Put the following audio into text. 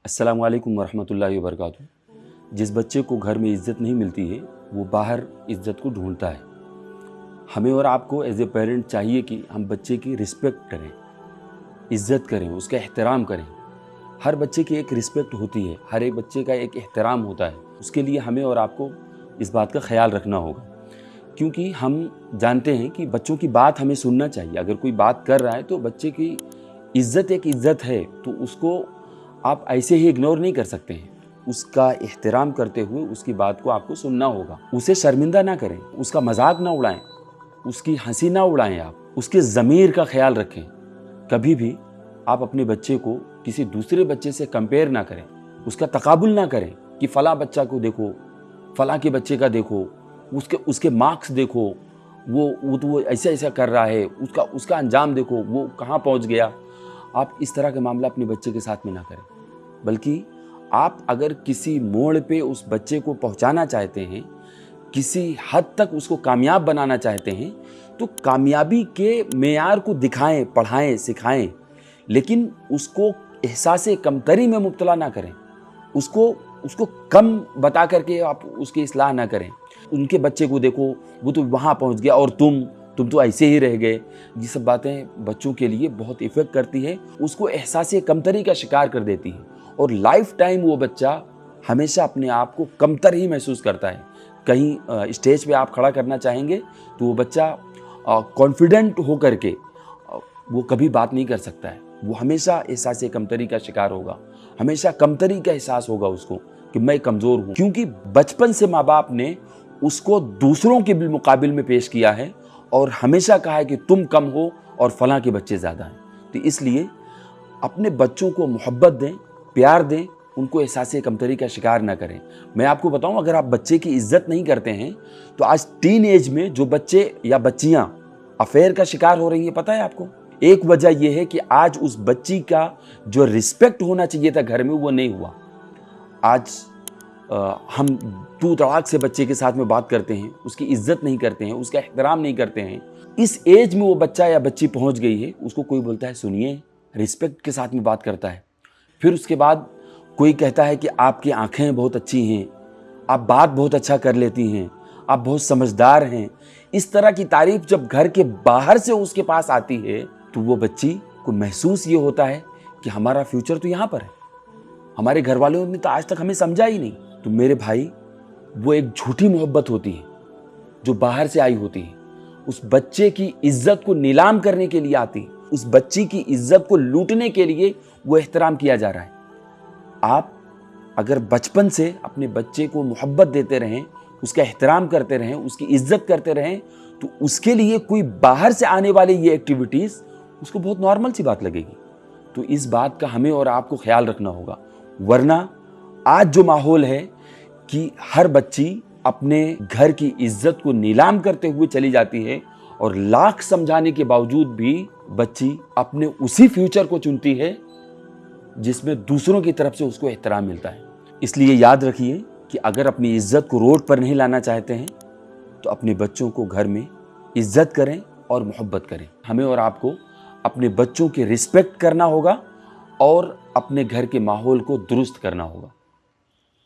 अस्सलाम वालेकुम वरहमतुल्लाहि वबरकातुहू। जिस बच्चे को घर में इज़्ज़त नहीं मिलती है वो बाहर इज़्ज़त को ढूंढता है। हमें और आपको एज ए पेरेंट चाहिए कि हम बच्चे की रिस्पेक्ट करें, इज़्ज़त करें, उसका एहतराम करें। हर बच्चे की एक रिस्पेक्ट होती है, हर एक बच्चे का एक एहतराम होता है। उसके लिए हमें और आपको इस बात का ख्याल रखना होगा, क्योंकि हम जानते हैं कि बच्चों की बात हमें सुनना चाहिए। अगर कोई बात कर रहा है तो बच्चे की इज़्ज़त एक इज़्ज़त है, तो उसको आप ऐसे ही इग्नोर नहीं कर सकते हैं। उसका एहतराम करते हुए उसकी बात को आपको सुनना होगा। उसे शर्मिंदा ना करें, उसका मजाक ना उड़ाएं, उसकी हंसी ना उड़ाएं, आप उसके ज़मीर का ख्याल रखें। कभी भी आप अपने बच्चे को किसी दूसरे बच्चे से कंपेयर ना करें, उसका तकाबुल ना करें कि फ़लाँ बच्चा को देखो, फ़लाँ के बच्चे का देखो, उसके मार्क्स देखो, वो ऐसा ऐसा कर रहा है, उसका अंजाम देखो, वो कहाँ पहुँच गया। आप इस तरह का मामला अपने बच्चे के साथ में ना करें, बल्कि आप अगर किसी मोड़ पे उस बच्चे को पहुंचाना चाहते हैं, किसी हद तक उसको कामयाब बनाना चाहते हैं, तो कामयाबी के मेयार को दिखाएं, पढ़ाएं, सिखाएं, लेकिन उसको एहसास कमतरी में मुब्तला ना करें। उसको कम बता करके आप उसकी इस्लाह ना करें। उनके बच्चे को देखो, वो तो वहाँ पहुँच गया और तुम तो ऐसे ही रह गए। ये सब बातें बच्चों के लिए बहुत इफ़ेक्ट करती है, उसको एहसास कमतरी का शिकार कर देती है, और लाइफ टाइम वो बच्चा हमेशा अपने आप को कमतर ही महसूस करता है। कहीं स्टेज पे आप खड़ा करना चाहेंगे तो वो बच्चा कॉन्फिडेंट हो करके वो कभी बात नहीं कर सकता है। वो हमेशा एहसास कमतरी का शिकार होगा, हमेशा कमतरी का एहसास होगा उसको कि मैं कमज़ोर हूँ, क्योंकि बचपन से माँ बाप ने उसको दूसरों के मुकाबिल में पेश किया है और हमेशा कहा है कि तुम कम हो और फलां के बच्चे ज़्यादा हैं। तो इसलिए अपने बच्चों को मोहब्बत दें, प्यार दें, उनको एहसास कमतरी का शिकार ना करें। मैं आपको बताऊं, अगर आप बच्चे की इज्जत नहीं करते हैं तो आज टीन एज में जो बच्चे या बच्चियां अफेयर का शिकार हो रही हैं, पता है आपको? एक वजह यह है कि आज उस बच्ची का जो रिस्पेक्ट होना चाहिए था घर में, वो नहीं हुआ। आज हम तू तड़ाक से बच्चे के साथ में बात करते हैं, उसकी इज्जत नहीं करते हैं, उसका एहतराम नहीं करते हैं। इस एज में वो बच्चा या बच्ची पहुंच गई है, उसको कोई बोलता है सुनिए, रिस्पेक्ट के साथ में बात करता है। फिर उसके बाद कोई कहता है कि आपकी आंखें बहुत अच्छी हैं, आप बात बहुत अच्छा कर लेती हैं, आप बहुत समझदार हैं। इस तरह की तारीफ जब घर के बाहर से उसके पास आती है तो वो बच्ची को महसूस ये होता है कि हमारा फ्यूचर तो यहाँ पर है, हमारे घर वालों ने तो आज तक हमें समझा ही नहीं। तो मेरे भाई, वो एक झूठी मोहब्बत होती है जो बाहर से आई होती है। उस बच्चे की इज्जत को नीलाम करने के लिए आती है, उस बच्ची की इज्जत को लूटने के लिए वो एहतराम किया जा रहा है। आप अगर बचपन से अपने बच्चे को मोहब्बत देते रहें, उसका एहतराम करते रहें, उसकी इज्जत करते रहें, तो उसके लिए कोई बाहर से आने वाली ये एक्टिविटीज़ उसको बहुत नॉर्मल सी बात लगेगी। तो इस बात का हमें और आपको ख्याल रखना होगा, वरना आज जो माहौल है कि हर बच्ची अपने घर की इज्जत को नीलाम करते हुए चली जाती है, और लाख समझाने के बावजूद भी बच्ची अपने उसी फ्यूचर को चुनती है जिसमें दूसरों की तरफ से उसको एहतराम मिलता है। इसलिए याद रखिए कि अगर अपनी इज्जत को रोड पर नहीं लाना चाहते हैं तो अपने बच्चों को घर में इज्जत करें और मोहब्बत करें। हमें और आपको अपने बच्चों की रिस्पेक्ट करना होगा और अपने घर के माहौल को दुरुस्त करना होगा।